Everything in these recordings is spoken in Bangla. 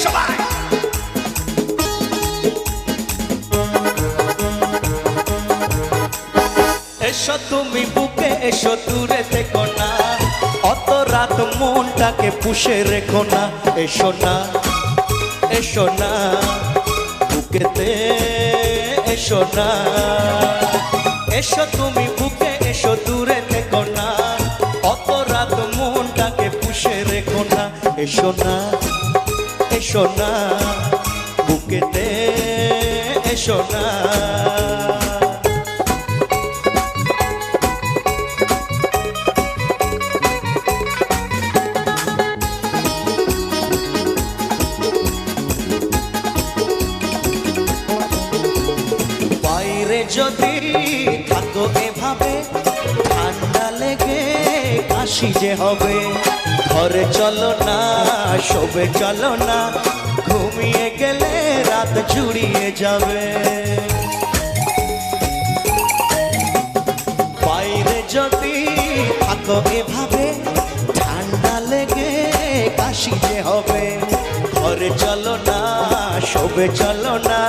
সবাই। এসো তুমি বুকে এসো দূরে থেকো না, অত রাত মনটাকে পুষে রেখো না। এসো না এসো না বুকেতে এসো না, এসো তুমি বুকে এসো দূরে থেকো না, অত রাত মনটাকে পুষে রেখো না। এসো না এসো না বুকেতে এসো না। যদি থাকো এভাবে ঠান্ডা লেগে কাশি যে হবে, ঘরে চলো না শোবে চলো না, ঘুমিয়ে গেলে রাত জুড়িয়ে যাবে। বাইরে যদি থাকো এভাবে ঠান্ডা লেগে কাশি যে হবে, ঘরে চলো না শোবে চলো না,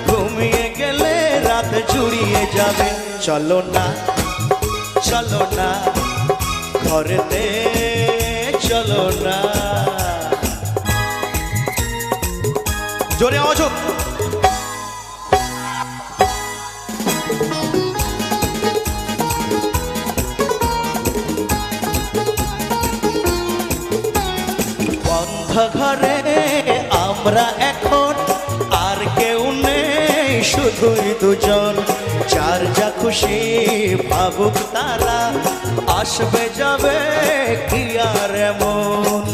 ঘুমিয়ে গেলে রাত জুড়িয়ে যাবে। চলো না চলো না ঘরেতে চলো না। জোরে আওয়াজ হোক। বন্ধ ঘরে আমরা এখন, আর কেউ নেই শুধুই দুজন, যার যা খুশি ভাবুক তারা, আসবে যাবে কি আর এমন।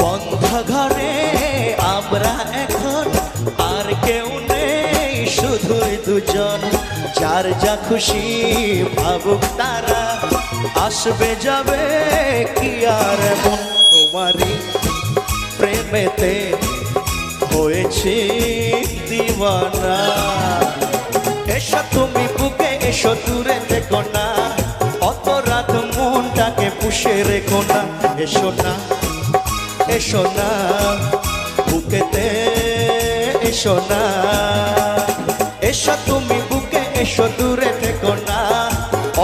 বন্ধ ঘরে আমরা এখন, আর কেউ নেই শুধুই দুজন, যার যা খুশি ভাবুক তারা, আসবে যাবে কি আর এমন। তোমারই প্রেমেতে হয়েছি দিওয়ানা, এসো তুমি বুকে এসো দূরে থেকো না, অত রাত মনটাকে পুষে রেখো না। এসো না এসো না বুকেতে এসো না, এসো তুমি বুকে এসো দূরে থেকো না,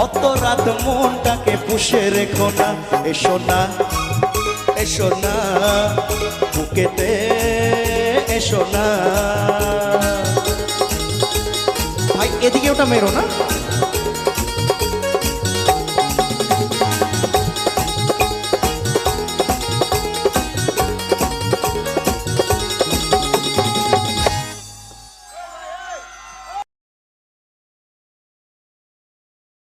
অত রাত মনটাকে পুষে রেখো না। এসো না এসো না বুকেতে এসো না। ভাই এদিকে ওটা মেরো না।